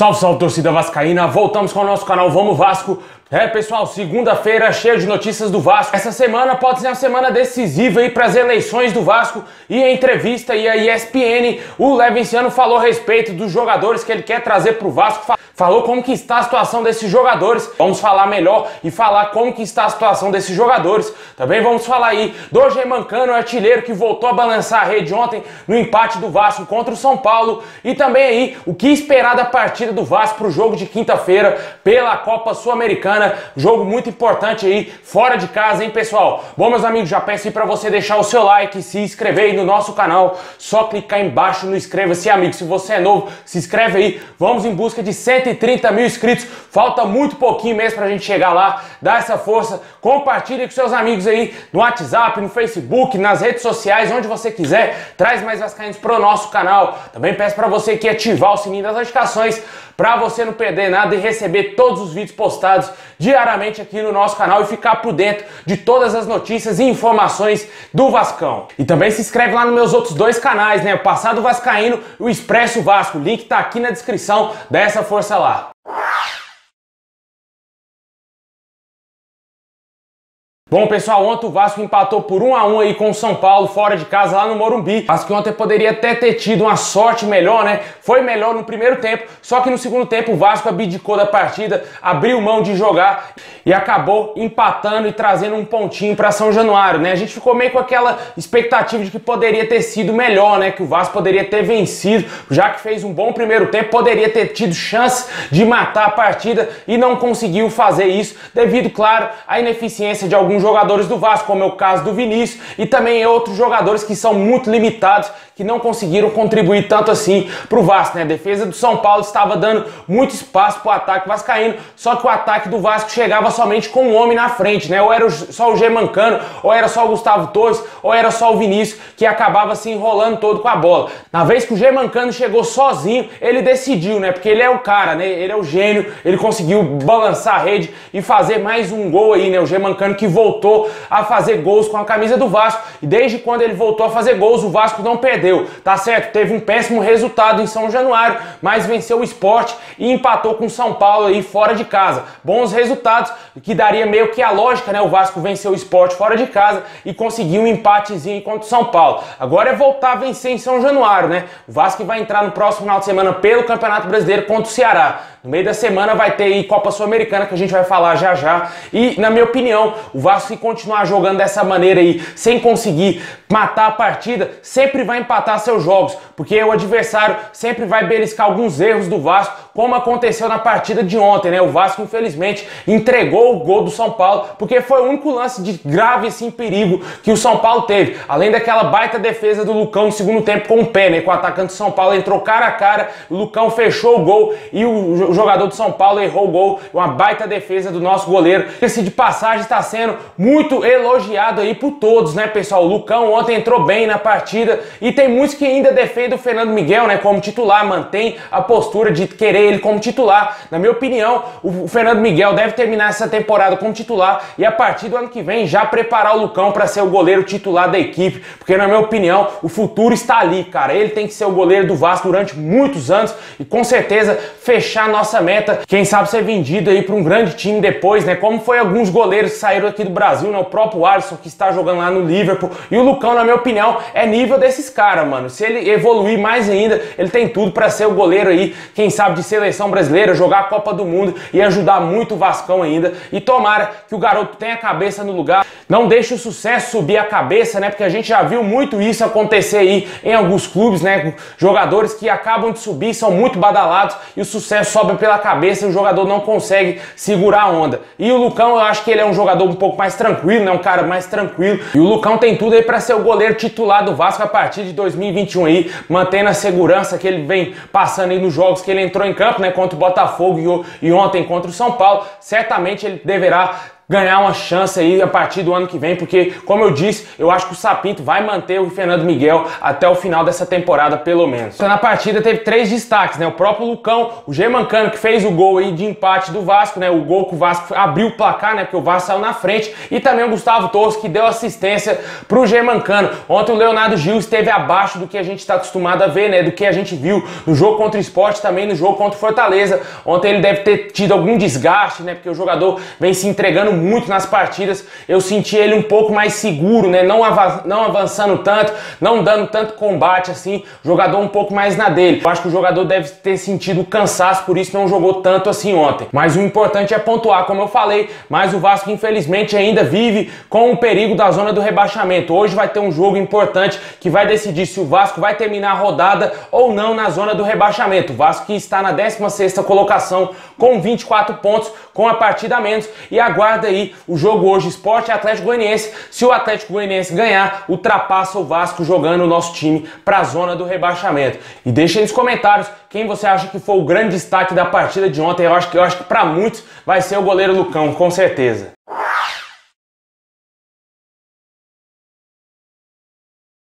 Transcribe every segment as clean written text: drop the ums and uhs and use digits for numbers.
Salve, salve, torcida vascaína, voltamos com o nosso canal Vamos Vasco. Pessoal, segunda-feira cheia de notícias do Vasco. Essa semana pode ser uma semana decisiva aí para as eleições do Vasco. E em entrevista e a ESPN, o Levinciano falou a respeito dos jogadores que ele quer trazer para o Vasco. Falou como que está a situação desses jogadores. Vamos falar melhor e falar como que está a situação desses jogadores. Também vamos falar aí do Germancano, artilheiro que voltou a balançar a rede ontem no empate do Vasco contra o São Paulo. E também aí o que esperar da partida do Vasco para o jogo de quinta-feira pela Copa Sul-Americana. Jogo muito importante aí, fora de casa, hein, pessoal? Bom, meus amigos, já peço aí para você deixar o seu like, se inscrever aí no nosso canal. Só clicar embaixo no inscreva-se, amigo. Se você é novo, se inscreve aí. Vamos em busca de 130 mil inscritos. Falta muito pouquinho mesmo pra gente chegar lá. Dá essa força. Compartilhe com seus amigos aí no WhatsApp, no Facebook, nas redes sociais, onde você quiser. Traz mais vascaínos pro nosso canal. Também peço para você aqui ativar o sininho das notificações para você não perder nada e receber todos os vídeos postados diariamente aqui no nosso canal e ficar por dentro de todas as notícias e informações do Vascão. E também se inscreve lá nos meus outros dois canais, né? O Passado Vascaíno e o Expresso Vasco. O link tá aqui na descrição. Dá essa força lá. Bom, pessoal, ontem o Vasco empatou por 1 a 1 aí com o São Paulo, fora de casa, lá no Morumbi. O Vasco ontem poderia até ter tido uma sorte melhor, né? Foi melhor no primeiro tempo, só que no segundo tempo o Vasco abdicou da partida, abriu mão de jogar e acabou empatando e trazendo um pontinho para São Januário, né? A gente ficou meio com aquela expectativa de que poderia ter sido melhor, né? Que o Vasco poderia ter vencido, já que fez um bom primeiro tempo, poderia ter tido chance de matar a partida e não conseguiu fazer isso, devido, claro, à ineficiência de alguns jogadores do Vasco, como é o caso do Vinícius, e também outros jogadores que são muito limitados, que não conseguiram contribuir tanto assim para o Vasco, né? A defesa do São Paulo estava dando muito espaço para o ataque vascaíno, só que o ataque do Vasco chegava somente com um homem na frente, né? Ou era só o Germancano, ou era só o Gustavo Torres, ou era só o Vinícius, que acabava se enrolando todo com a bola. Na vez que o Germancano chegou sozinho, ele decidiu, né? Porque ele é o cara, né? Ele é o gênio, ele conseguiu balançar a rede e fazer mais um gol aí, né? O Germancano que voltou a fazer gols com a camisa do Vasco, e desde quando ele voltou a fazer gols, o Vasco não perdeu. Tá certo, teve um péssimo resultado em São Januário, mas venceu o Sport e empatou com o São Paulo aí fora de casa. Bons resultados, que daria meio que a lógica, né? O Vasco venceu o Sport fora de casa e conseguiu um empatezinho contra o São Paulo. Agora é voltar a vencer em São Januário, né? O Vasco vai entrar no próximo final de semana pelo Campeonato Brasileiro contra o Ceará. No meio da semana vai ter aí Copa Sul-Americana, que a gente vai falar já já. E, na minha opinião, o Vasco, se continuar jogando dessa maneira aí, sem conseguir matar a partida, sempre vai empatar seus jogos, porque o adversário sempre vai beliscar alguns erros do Vasco, como aconteceu na partida de ontem, né? O Vasco, infelizmente, entregou o gol do São Paulo, porque foi o único lance de grave, assim, perigo que o São Paulo teve. Além daquela baita defesa do Lucão no segundo tempo com o pé, né? Com o atacante do São Paulo entrou cara a cara, o Lucão fechou o gol e o jogador do São Paulo errou o gol. Uma baita defesa do nosso goleiro. Esse de passagem está sendo muito elogiado aí por todos, né, pessoal? O Lucão ontem entrou bem na partida e tem muitos que ainda defendem o Fernando Miguel, né, como titular, mantém a postura de querer ele como titular. Na minha opinião, o Fernando Miguel deve terminar essa temporada como titular e a partir do ano que vem já preparar o Lucão para ser o goleiro titular da equipe, porque na minha opinião o futuro está ali, cara. Ele tem que ser o goleiro do Vasco durante muitos anos e com certeza fechar a nossa meta, quem sabe ser vendido aí para um grande time depois, né, como foi alguns goleiros que saíram aqui do Brasil, né, o próprio Alisson que está jogando lá no Liverpool, e o Lucão, na minha opinião, é nível desses caras, mano. Se ele evoluir mais ainda, ele tem tudo para ser o goleiro aí, quem sabe de seleção brasileira, jogar a Copa do Mundo e ajudar muito o Vascão ainda. E tomara que o garoto tenha a cabeça no lugar, não deixe o sucesso subir a cabeça, né? Porque a gente já viu muito isso acontecer aí em alguns clubes, né? Jogadores que acabam de subir, são muito badalados e o sucesso sobe pela cabeça e o jogador não consegue segurar a onda. E o Lucão, eu acho que ele é um jogador um pouco mais tranquilo, né? Um cara mais tranquilo. E o Lucão tem tudo aí para ser o goleiro titular do Vasco a partir de 2021 aí, mantendo a segurança que ele vem passando aí nos jogos que ele entrou em campo, né, contra o Botafogo e ontem contra o São Paulo. Certamente ele deverá ganhar uma chance aí a partir do ano que vem, porque, como eu disse, eu acho que o Sapinto vai manter o Fernando Miguel até o final dessa temporada, pelo menos. Então, na partida teve 3 destaques, né? O próprio Lucão, o Germancano, que fez o gol aí de empate do Vasco, né? O gol que o Vasco abriu o placar, né? Porque o Vasco saiu na frente, e também o Gustavo Torres, que deu assistência pro Germancano. Ontem o Leonardo Gil esteve abaixo do que a gente está acostumado a ver, né? Do que a gente viu no jogo contra o Sport, também no jogo contra o Fortaleza. Ontem ele deve ter tido algum desgaste, né? Porque o jogador vem se entregando muito nas partidas. Eu senti ele um pouco mais seguro, né? Não avançando tanto, não dando tanto combate assim. O jogador um pouco mais na dele. Eu acho que o jogador deve ter sentido cansaço, por isso não jogou tanto assim ontem. Mas o importante é pontuar, como eu falei. Mas o Vasco, infelizmente, ainda vive com o perigo da zona do rebaixamento. Hoje vai ter um jogo importante que vai decidir se o Vasco vai terminar a rodada ou não na zona do rebaixamento. O Vasco que está na 16ª colocação com 24 pontos, com a partida a menos, e aguarda aí o jogo hoje, Sport e Atlético Goianiense. Se o Atlético Goianiense ganhar, ultrapassa o Vasco jogando o nosso time para a zona do rebaixamento. E deixa aí nos comentários quem você acha que foi o grande destaque da partida de ontem. Eu acho que para muitos vai ser o goleiro Lucão, com certeza.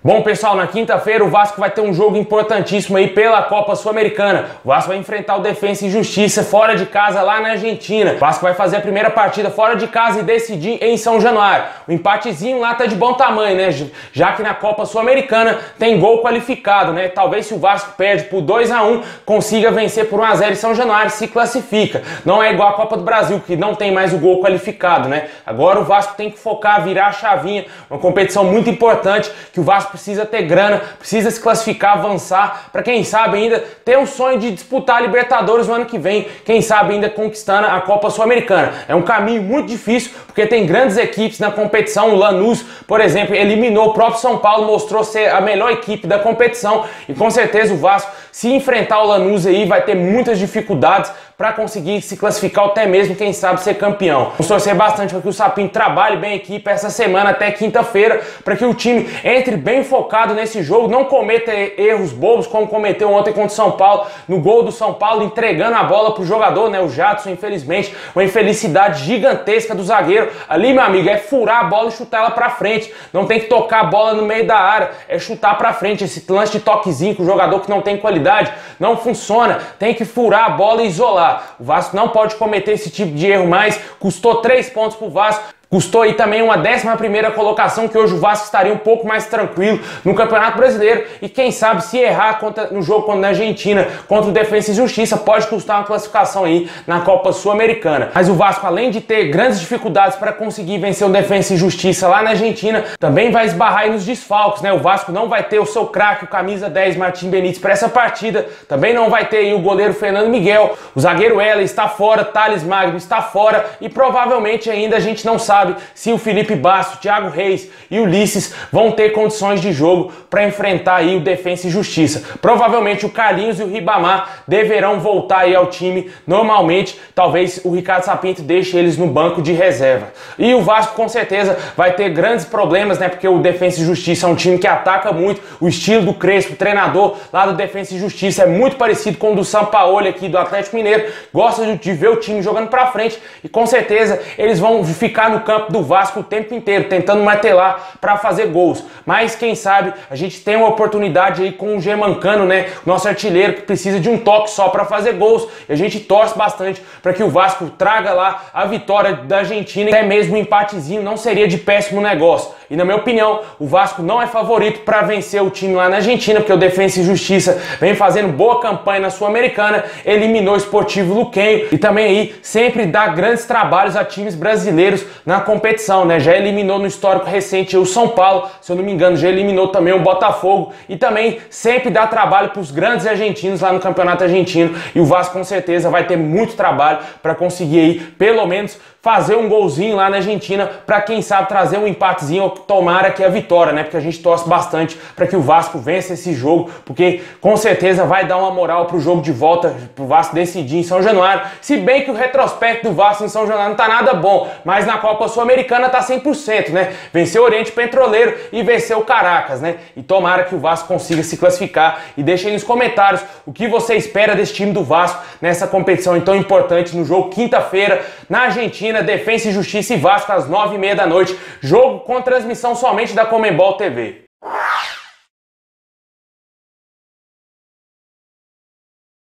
Bom, pessoal, na quinta-feira o Vasco vai ter um jogo importantíssimo aí pela Copa Sul-Americana. O Vasco vai enfrentar o Defensa e Justiça fora de casa lá na Argentina. O Vasco vai fazer a primeira partida fora de casa e decidir em São Januário. O empatezinho lá tá de bom tamanho, né? Já que na Copa Sul-Americana tem gol qualificado, né? Talvez se o Vasco perde por 2-1, consiga vencer por 1-0 em São Januário e se classifica. Não é igual a Copa do Brasil, que não tem mais o gol qualificado, né? Agora o Vasco tem que focar, virar a chavinha. Uma competição muito importante que o Vasco precisa ter grana, precisa se classificar, avançar, para quem sabe ainda ter um sonho de disputar a Libertadores no ano que vem, quem sabe ainda conquistando a Copa Sul-Americana. É um caminho muito difícil, porque tem grandes equipes na competição. O Lanús, por exemplo, eliminou o próprio São Paulo, mostrou ser a melhor equipe da competição, e com certeza o Vasco, se enfrentar o Lanús aí, vai ter muitas dificuldades para conseguir se classificar, até mesmo, quem sabe, ser campeão. Vamos torcer bastante para que o Sapinto trabalhe bem a equipe essa semana até quinta-feira, para que o time entre bem focado nesse jogo, não cometa erros bobos como cometeu ontem contra o São Paulo, no gol do São Paulo, entregando a bola pro jogador, né, o Jadson, infelizmente, uma infelicidade gigantesca do zagueiro. Ali, meu amigo, é furar a bola e chutar ela para frente. Não tem que tocar a bola no meio da área, é chutar para frente. Esse lance de toquezinho com o jogador que não tem qualidade não funciona. Tem que furar a bola e isolar. O Vasco não pode cometer esse tipo de erro mais. Custou 3 pontos pro Vasco. Custou aí também uma 11ª colocação, que hoje o Vasco estaria um pouco mais tranquilo no Campeonato Brasileiro. E quem sabe, se errar no jogo contra a Argentina, contra o Defensa e Justiça, pode custar uma classificação aí na Copa Sul-Americana. Mas o Vasco, além de ter grandes dificuldades para conseguir vencer o Defensa e Justiça lá na Argentina, também vai esbarrar aí nos desfalques, né? O Vasco não vai ter o seu craque, o camisa 10, Martim Benítez, para essa partida. Também não vai ter aí o goleiro Fernando Miguel. O zagueiro Heller está fora, Thales Magno está fora, e provavelmente ainda a gente não sabe se o Felipe Basso, o Thiago Reis e o Ulisses vão ter condições de jogo para enfrentar aí o Defensa e Justiça. Provavelmente o Carlinhos e o Ribamar deverão voltar aí ao time normalmente. Talvez o Ricardo Sapinto deixe eles no banco de reserva. E o Vasco com certeza vai ter grandes problemas, né? Porque o Defensa e Justiça é um time que ataca muito. O estilo do Crespo, o treinador lá do Defensa e Justiça, é muito parecido com o do Sampaoli aqui do Atlético Mineiro. Gosta de ver o time jogando para frente, e com certeza eles vão ficar no campo do Vasco o tempo inteiro, tentando martelar para fazer gols. Mas quem sabe a gente tem uma oportunidade aí com o Germancano, né? Nosso artilheiro, que precisa de um toque só para fazer gols. E a gente torce bastante para que o Vasco traga lá a vitória da Argentina. Até mesmo um empatezinho não seria de péssimo negócio. E na minha opinião, o Vasco não é favorito para vencer o time lá na Argentina, porque o Defensa e Justiça vem fazendo boa campanha na Sul-Americana, eliminou o Sportivo Luquenho e também aí sempre dá grandes trabalhos a times brasileiros na competição, né? Já eliminou no histórico recente o São Paulo, se eu não me engano, já eliminou também o Botafogo, e também sempre dá trabalho para os grandes argentinos lá no Campeonato Argentino. E o Vasco com certeza vai ter muito trabalho para conseguir aí, pelo menos, fazer um golzinho lá na Argentina, para quem sabe trazer um empatezinho, ou tomara que a vitória, né? Porque a gente torce bastante para que o Vasco vença esse jogo, porque com certeza vai dar uma moral pro jogo de volta, pro Vasco decidir em São Januário. Se bem que o retrospecto do Vasco em São Januário não tá nada bom, mas na Copa Sul-Americana tá 100%, né? Venceu o Oriente Petroleiro e venceu o Caracas, né? E tomara que o Vasco consiga se classificar. E deixa aí nos comentários o que você espera desse time do Vasco nessa competição tão importante, no jogo quinta-feira, na Argentina, Defensa e Justiça e Vasco às 9h30 da noite, jogo com transmissão somente da Conmebol TV.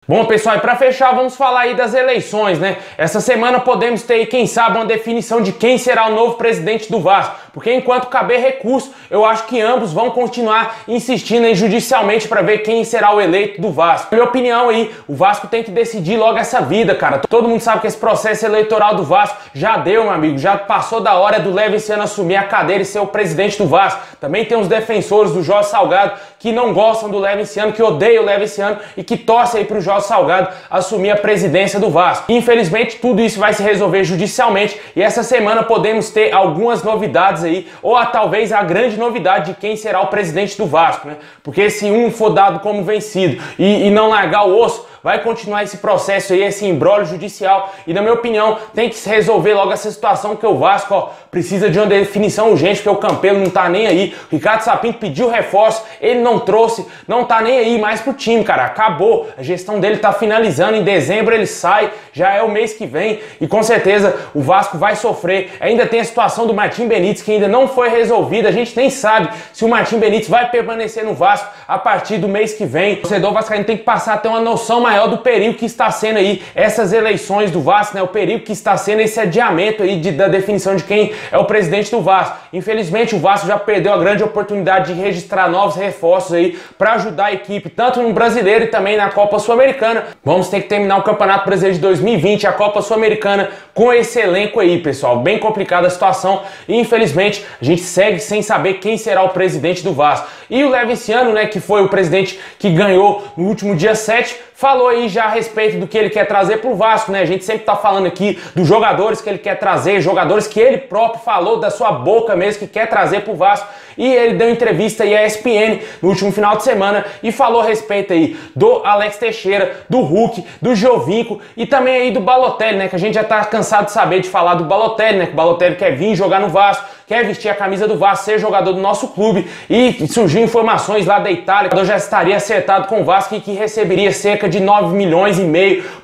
Bom, pessoal, e para fechar, vamos falar aí das eleições, né? Essa semana podemos ter aí, quem sabe, uma definição de quem será o novo presidente do Vasco, porque enquanto caber recurso, eu acho que ambos vão continuar insistindo aí judicialmente para ver quem será o eleito do Vasco. Na minha opinião aí, o Vasco tem que decidir logo essa vida, cara. Todo mundo sabe que esse processo eleitoral do Vasco já deu, meu amigo, já passou da hora do Levinciano assumir a cadeira e ser o presidente do Vasco. Também tem os defensores do Jorge Salgado que não gostam do Levinciano, que odeiam o Levinciano e que torcem aí pro Jorge Salgado assumir a presidência do Vasco. Infelizmente, tudo isso vai se resolver judicialmente e essa semana podemos ter algumas novidades aí, ou talvez a grande novidade de quem será o presidente do Vasco, né? Porque se um for dado como vencido e não largar o osso, vai continuar esse processo aí, esse imbróglio judicial e, na minha opinião, tem que se resolver logo essa situação, porque o Vasco, ó, precisa de uma definição urgente, porque o Campelo não tá nem aí. O Ricardo Sapinto pediu reforço, ele não trouxe, não tá nem aí mais pro time, cara. Acabou, a gestão dele tá finalizando, em dezembro ele sai, já é o mês que vem e com certeza o Vasco vai sofrer. Ainda tem a situação do Martim Benítez, que ainda não foi resolvida, a gente nem sabe se o Martim Benítez vai permanecer no Vasco a partir do mês que vem. O torcedor vascaíno tem que passar a ter uma noção maior do perigo que está sendo aí essas eleições do Vasco, né? O perigo que está sendo esse adiamento aí da definição de quem é o presidente do Vasco. Infelizmente o Vasco já perdeu a grande oportunidade de registrar novos reforços aí para ajudar a equipe, tanto no Brasileiro e também na Copa Sul-Americana. Vamos ter que terminar o Campeonato Brasileiro de 2020 e a Copa Sul-Americana com esse elenco aí, pessoal. Bem complicada a situação e infelizmente a gente segue sem saber quem será o presidente do Vasco. E o Levinciano, né, que foi o presidente que ganhou no último dia 7, falou aí já a respeito do que ele quer trazer pro Vasco, né? A gente sempre tá falando aqui dos jogadores que ele quer trazer, jogadores que ele próprio falou da sua boca mesmo que quer trazer pro Vasco. E ele deu entrevista aí à ESPN no último final de semana e falou a respeito aí do Alex Teixeira, do Hulk, do Giovinco e também aí do Balotelli, né? Que a gente já tá cansado de saber de falar do Balotelli, né? Que o Balotelli quer vir jogar no Vasco, quer vestir a camisa do Vasco, ser jogador do nosso clube. E surgiu informações lá da Itália que já estaria acertado com o Vasco e que receberia cerca de 9,5 milhões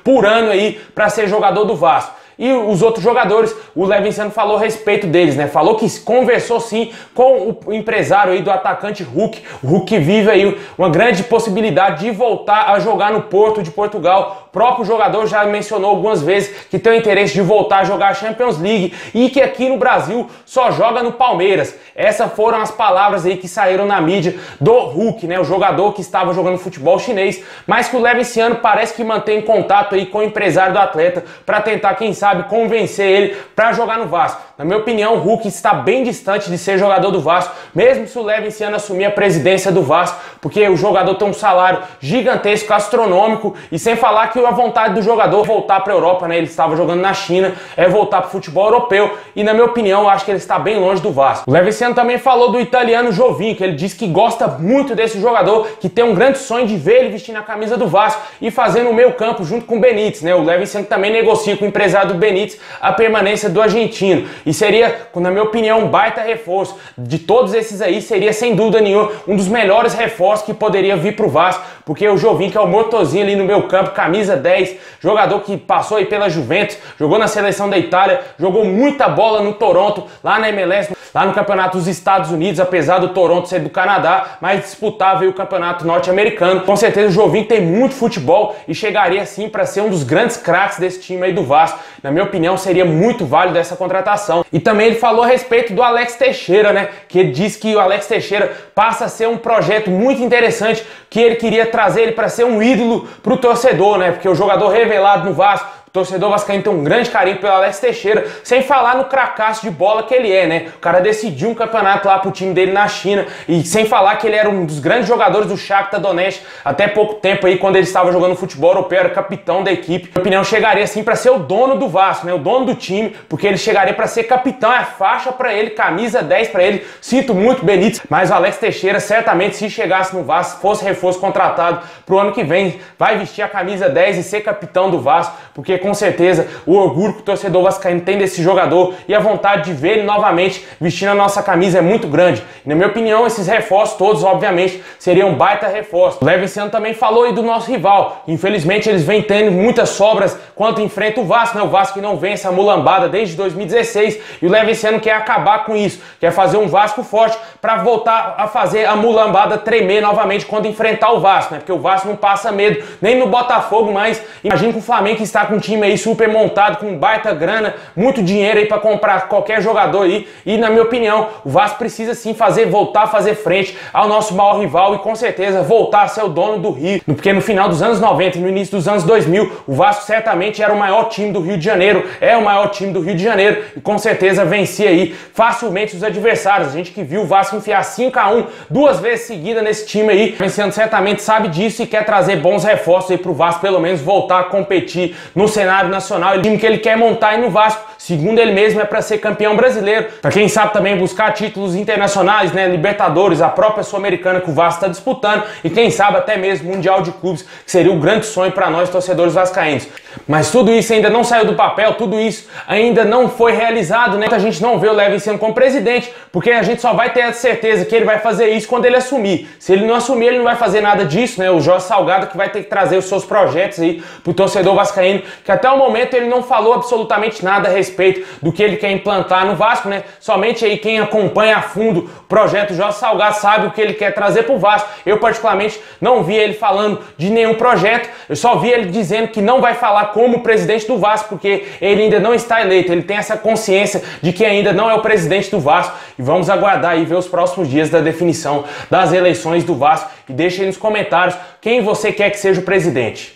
por ano aí para ser jogador do Vasco. E os outros jogadores, o Levinciano falou a respeito deles, né? Falou que conversou sim com o empresário aí do atacante Hulk. O Hulk que vive aí uma grande possibilidade de voltar a jogar no Porto de Portugal. O próprio jogador já mencionou algumas vezes que tem o interesse de voltar a jogar a Champions League e que aqui no Brasil só joga no Palmeiras. Essas foram as palavras aí que saíram na mídia do Hulk, né? O jogador que estava jogando futebol chinês, mas que o Levinciano parece que mantém contato aí com o empresário do atleta para tentar, quem sabe, convencer ele para jogar no Vasco. Na minha opinião, o Hulk está bem distante de ser jogador do Vasco, mesmo se o Levinciano assumir a presidência do Vasco, porque o jogador tem um salário gigantesco, astronômico, e sem falar que a vontade do jogador é voltar para a Europa, né? Ele estava jogando na China, é voltar para o futebol europeu, e na minha opinião, eu acho que ele está bem longe do Vasco. O Levinciano também falou do italiano Giovinco, ele disse que gosta muito desse jogador, que tem um grande sonho de ver ele vestindo a camisa do Vasco e fazendo o meio campo junto com o Benítez, né? O Levinciano também negocia com o empresário do Benítez a permanência do argentino. E seria, na minha opinião, um baita reforço. De todos esses aí, seria sem dúvida nenhuma um dos melhores reforços que poderia vir pro Vasco, porque o Giovinco é o motorzinho ali no meio campo, camisa 10, jogador que passou aí pela Juventus, jogou na seleção da Itália, jogou muita bola no Toronto, lá na MLS, lá no Campeonato dos Estados Unidos, apesar do Toronto ser do Canadá, mas disputava aí o Campeonato Norte-Americano. Com certeza o Giovinco tem muito futebol e chegaria sim para ser um dos grandes craques desse time aí do Vasco. Na minha opinião, seria muito válido essa contratação. E também ele falou a respeito do Alex Teixeira, né? Que ele disse que o Alex Teixeira passa a ser um projeto muito interessante, que ele queria trazer ele para ser um ídolo pro torcedor, né? Porque o jogador revelado no Vasco, o torcedor vascaíno tem um grande carinho pelo Alex Teixeira, sem falar no cracaço de bola que ele é, né? O cara decidiu um campeonato lá pro time dele na China, e sem falar que ele era um dos grandes jogadores do Shakhtar Donetsk até pouco tempo aí, quando ele estava jogando futebol europeu, era capitão da equipe. Na minha opinião, chegaria assim para ser o dono do Vasco, né? O dono do time, porque ele chegaria para ser capitão, é a faixa para ele, camisa 10 para ele. Sinto muito, Benítez, mas o Alex Teixeira certamente, se chegasse no Vasco, fosse reforço contratado pro ano que vem, vai vestir a camisa 10 e ser capitão do Vasco, porque com certeza o orgulho que o torcedor vascaíno tem desse jogador e a vontade de ver ele novamente vestindo a nossa camisa é muito grande. E, na minha opinião, esses reforços todos, obviamente, seriam um baita reforço. O Levinciano também falou aí do nosso rival. Infelizmente, eles vêm tendo muitas sobras quando enfrenta o Vasco, né? O Vasco que não vence a mulambada desde 2016 e o Levinciano quer acabar com isso, quer fazer um Vasco forte para voltar a fazer a mulambada tremer novamente quando enfrentar o Vasco, né? Porque o Vasco não passa medo nem no Botafogo, mas imagina que o Flamengo está com um time aí super montado, com baita grana, muito dinheiro aí para comprar qualquer jogador aí, e na minha opinião, o Vasco precisa sim voltar a fazer frente ao nosso maior rival e com certeza voltar a ser o dono do Rio, porque no final dos anos 90 e no início dos anos 2000, o Vasco certamente era o maior time do Rio de Janeiro, é o maior time do Rio de Janeiro e com certeza vencia aí facilmente os adversários. A gente que viu o Vasco enfiar 5-1 duas vezes seguida nesse time aí, vencendo certamente sabe disso e quer trazer bons reforços aí pro Vasco, pelo menos voltar a competir no cenário nacional. O time que ele quer montar aí no Vasco, segundo ele mesmo, é para ser campeão brasileiro, para quem sabe também buscar títulos internacionais, né, Libertadores, a própria Sul-Americana que o Vasco está disputando e quem sabe até mesmo Mundial de Clubes, que seria um grande sonho para nós torcedores vascaínos. Mas tudo isso ainda não saiu do papel, tudo isso ainda não foi realizado, né? A gente não vê o Levinciano como presidente, porque a gente só vai ter a certeza que ele vai fazer isso quando ele assumir. Se ele não assumir, ele não vai fazer nada disso, né? O Jorge Salgado que vai ter que trazer os seus projetos aí pro torcedor vascaíno, que até o momento ele não falou absolutamente nada a respeito do que ele quer implantar no Vasco, né? Somente aí quem acompanha a fundo o projeto Jorge Salgado sabe o que ele quer trazer pro Vasco. Eu particularmente não vi ele falando de nenhum projeto, eu só vi ele dizendo que não vai falar como presidente do Vasco, porque ele ainda não está eleito, ele tem essa consciência de que ainda não é o presidente do Vasco e vamos aguardar e ver os próximos dias da definição das eleições do Vasco e deixe aí nos comentários quem você quer que seja o presidente.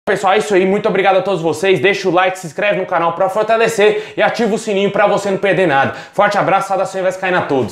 Pessoal, é isso aí, muito obrigado a todos vocês, deixa o like, se inscreve no canal para fortalecer e ativa o sininho para você não perder nada. Forte abraço, saudações vascaínas a todos.